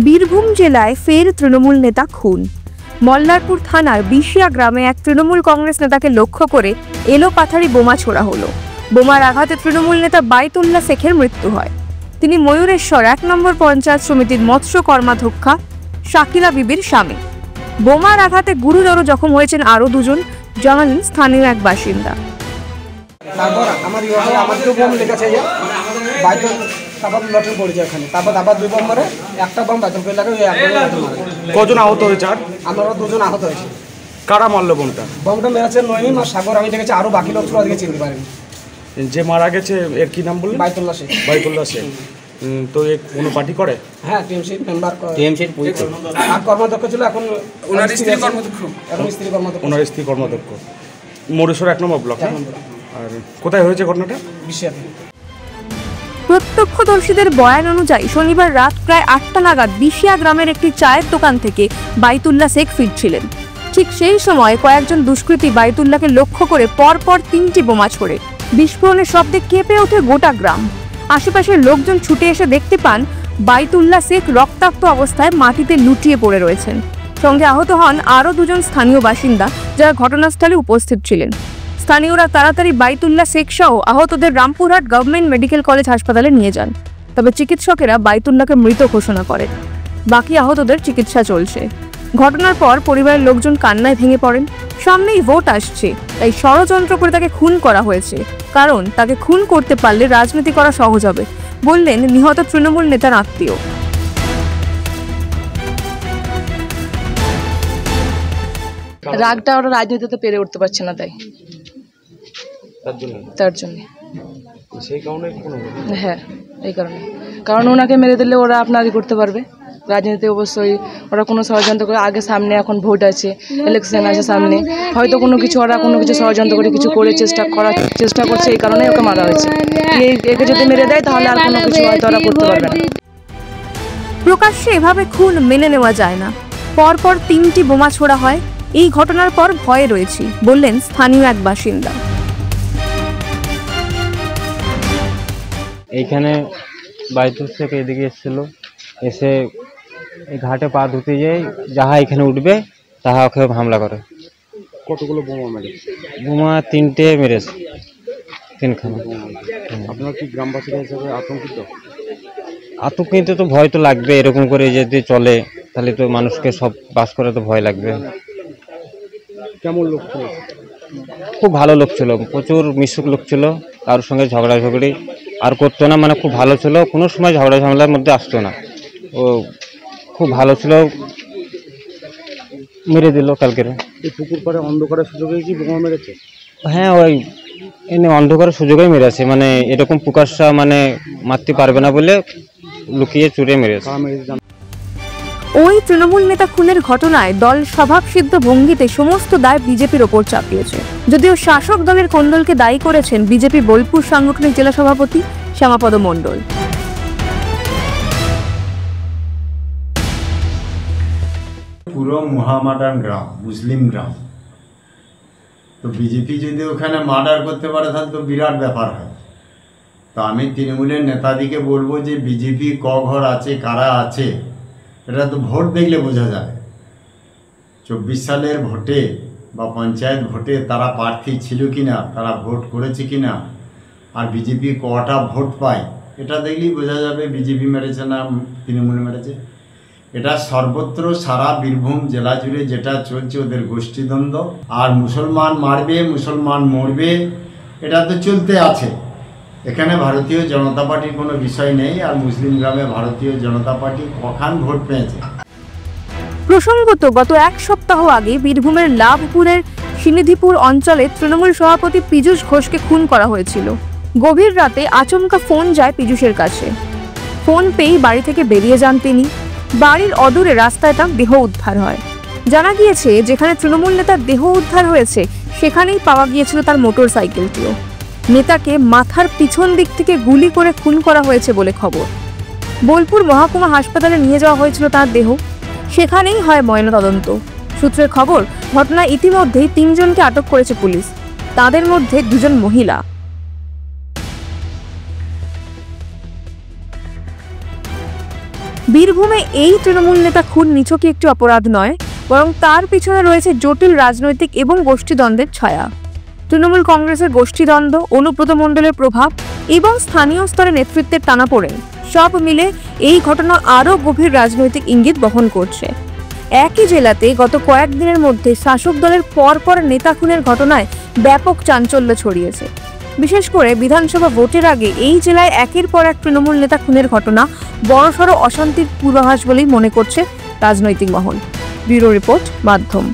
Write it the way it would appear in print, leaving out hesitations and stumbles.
বীরভূম জেলায় ফের তৃণমূল নেতা খুন। মল্লারপুর থানার বিশিয়া গ্রামে এক তৃণমূল কংগ্রেস নেতাকে লক্ষ্য করে এলোপাথারি বোমা ছোড়া হলো। বোমার আঘাতে তৃণমূল নেতা বাইতুল্লাহ শেখের মৃত্যু হয়। তিনি ময়ূরেশ্বর ১ নম্বর পঞ্চায়েত সমিতির মৎস্য কর্মাধ্যক্ষা শাকিলা বিবির স্বামী। বোমার আঘাতে গুরুতর জখম হয়েছেন আরও দুজন, জানালেন স্থানীয় এক বাসিন্দা। তারপর আমাদেরও বোম লেগেছে, তারপর লটন পড়েছে ওখানে। তারপর আবার 2 বোম মারে, একটা বোম বাইতুল করে লাগে। কজন আহত হয়েছে? আর আমরা 2 জন আহত হয়েছে। কারা মারলো বোমটা? বোমটা মেরেছে নইম আর সাগর। আমি দেখেছি, আরো বাকি লোক আজকে চিনতে পারিনি। যে মারা গেছে এর কি নাম বললেন? বাইতুল্লাহ শেখ। বাইতুল্লাহ শেখ। তো এ কোনো পার্টি করে? হ্যাঁ, টিএমসি মেম্বার। আর কর্মাধ্যক্ষ ছিল, এখন ওনার স্ত্রী কর্মাধ্যক্ষ। ওনার স্ত্রী কর্মাধ্যক্ষ। ময়ূরেশ্বর 1 নম্বর ব্লক। আর কোথায় হয়েছে ঘটনাটা? বিশিয়াতে। প্রত্যক্ষদর্শীদের বয়ান অনুযায়ী শনিবার রাত প্রায় 8টা নাগাদ বিশিয়া গ্রামের একটি চায়ের দোকান থেকে বাইতুল্লাহ শেখ ফিরছিলেন। ঠিক সেই সময় কয়েকজন দুষ্কৃতী বাইতুল্লাহকে লক্ষ্য করে পরপর 3টি বোমা ছোড়ে। বিস্ফোরণের শব্দে কেঁপে ওঠে গোটা গ্রাম। আশেপাশের লোকজন ছুটে এসে দেখতে পান বাইতুল্লাহ শেখ রক্তাক্ত অবস্থায় মাটিতে লুটিয়ে পড়ে রয়েছেন। সঙ্গে আহত হন আরও 2 জন স্থানীয় বাসিন্দা, যারা ঘটনাস্থলে উপস্থিত ছিলেন। স্থানীয়রা তাড়াতাড়ি বাইতুল্লাহ শেখ সহ আহতদের রামপুরহাট গভর্নমেন্ট মেডিকেল কলেজ হাসপাতালে নিয়ে যান। তবে চিকিৎসকেরা বাইতুল্লাহকে মৃত ঘোষণা করেন। বাকি আহতদের চিকিৎসা চলছে। ঘটনার পর পরিবারের লোকজন কান্নায় ভেঙে পড়েন। সামনেই ভোট আসছে, তাই ষড়যন্ত্র করে তাকে খুন করা হয়েছে। কারণ তাকে খুন করতে পারলে রাজনীতি করা সহজ হবে, বললেন নিহত তৃণমূল নেতার আত্মীয়। রাগটা ওরা রাজনীতিতে পেরে উঠতে পারছে না, তাই তার জন্য। হ্যাঁ, এই কারণে। কারণ ওনাকে মেরে দিলে ওরা আপনারই করতে পারবে রাজনীতি। অবশ্যই ওরা কোনো ষড়যন্ত্র করে, আগে সামনে এখন ভোট আছে, ইলেকশন আছে সামনে, হয়তো কোনো কিছু ষড়যন্ত্র করে কিছু করে করার চেষ্টা করছে। এই কারণে ওকে মারা হয়েছে। একে যদি মেরে দেয় তাহলে আর কোনো কিছু হয়তো ওরা করতে পারবে না। প্রকাশ্যে এভাবে খুন মেনে নেওয়া যায় না। পরপর 3টি বোমা ছোড়া হয়। এই ঘটনার পর ভয়ে রয়েছি, বললেন স্থানীয় এক বাসিন্দা। এইখানে বাইতুল শেখ এদিকে এসেছিল, এসে এই ঘাটে পা ধুতে যাই, যাহা এখানে উঠবে তাহা ওকে হামলা করে। কতগুলো বোমা মেরেছে? বোমা 3টে মেরেছে, 3খানা। আপনার কি গ্রামবাসীরা হিসাবে আতঙ্কিত? আতঙ্কিত তো ভয় তো লাগবে। এরকম করে যদি চলে তাহলে তো মানুষকে সব বাস করে তো ভয় লাগবে। কেমন লোক ছিল? খুব ভালো লোক ছিল, প্রচুর মিশুক লোক ছিল। কারোর সঙ্গে ঝগড়াঝগড়ি আর করতো না, মানে খুব ভালো ছিল। কোনো সময় ঝগড়া ঝামেলার মধ্যে আসতো না। ও খুব ভালো ছিল, মেরে দিল কালকে। এই পুকুর পাড়ে অন্ধকারের সুযোগে কি বোমা মেরেছে? হ্যাঁ, ওই এনে অন্ধকারের সুযোগেই মেরেছে। মানে এরকম প্রকাশ্যা মানে মারতে পারবে না বলে লুকিয়ে চুরে মেরেছে। ওই তৃণমূল নেতা খুনের ঘটনায় দল স্বভাবসিদ্ধ ভঙ্গিতে সমস্ত দায় বিজেপির ওপর চাপিয়েছে। যদিও শাসক দলের কোন্দলকে দায়ী করেছেন বিজেপি বোলপুর সাংগঠনিক জেলা সভাপতি শ্যামাপদ মণ্ডল। পুরো মহামাডার্ন গ্রাম, মুসলিম গ্রাম। তো বিজেপি যদি ওখানে মার্ডার করতে পারে তাহলে তো বিরাট ব্যাপার হয়। তো আমি তৃণমূলের নেতাদিকে বলবো যে বিজেপি ক ঘর আছে, কারা আছে, এটা তো ভোট দেখলে বোঝা যাবে। 24 সালের ভোটে বা পঞ্চায়েত ভোটে তারা প্রার্থী ছিল কিনা, তারা ভোট করেছে কিনা, আর বিজেপি কটা ভোট পায়, এটা দেখলেই বোঝা যাবে বিজেপি মেরেছে না তৃণমূল মেরেছে। এটা সর্বত্র সারা বীরভূম জেলা জুড়ে যেটা চলছে ওদের গোষ্ঠীদ্বন্দ্ব। আর মুসলমান মারবে, মুসলমান মরবে, এটা তো চলতে আছে। এখানে ভারতীয় জনতা পার্টির কোনো বিষয় নেই। আর মুসলিম গ্রামে ভারতীয় জনতা পার্টি কখন ভোট পেয়েছে? প্রসঙ্গত, গত 1 সপ্তাহ আগে বীরভূমের লাভপুরের সিনিধিপুর অঞ্চলে তৃণমূল সভাপতি পীযূষ ঘোষকে খুন করা হয়েছিল। গভীর রাতে আচমকা ফোন যায় পীযূষের কাছে। ফোন পেয়েই বাড়ি থেকে বেরিয়ে যান তিনি। বাড়ির অদূরে রাস্তায় তার দেহ উদ্ধার হয়। জানা গিয়েছে, যেখানে তৃণমূল নেতার দেহ উদ্ধার হয়েছে সেখানেই পাওয়া গিয়েছিল তার মোটর সাইকেলটিও। নেতাকে মাথার পিছন দিক থেকে গুলি করে খুন করা হয়েছে বলে খবর। বোলপুর মহকুমা হাসপাতালে নিয়ে যাওয়া হয়েছিল তার দেহ। সেখানেই হয় ময়নাতদন্ত। সূত্রের খবর, ঘটনায় ইতিমধ্যেই 3 জনকে আটক করেছে পুলিশ। তাদের মধ্যে 2 জন মহিলা। বীরভূমে এই তৃণমূল নেতা খুন নিছকই একটি অপরাধ নয়, বরং তার পিছনে রয়েছে জটিল রাজনৈতিক এবং গোষ্ঠীদ্বন্দ্বের ছায়া। তৃণমূল কংগ্রেসের গোষ্ঠীদ্বন্দ্ব, অনুব্রত মণ্ডলের প্রভাব এবং স্থানীয় স্তরে নেতৃত্বের টানাপোড়েন সব মিলে এই ঘটনা আরও গভীর রাজনৈতিক ইঙ্গিত বহন করছে। একই জেলাতে গত কয়েকদিনের মধ্যে শাসক দলের পরপর নেতা খুনের ঘটনায় ব্যাপক চাঞ্চল্য ছড়িয়েছে। বিশেষ করে বিধানসভা ভোটের আগে এই জেলায় একের পর এক তৃণমূল নেতা খুনের ঘটনা বড়সড় অশান্তির পূর্বাভাস বলেই মনে করছে রাজনৈতিক মহল। ব্যুরো রিপোর্ট, মাধ্যম।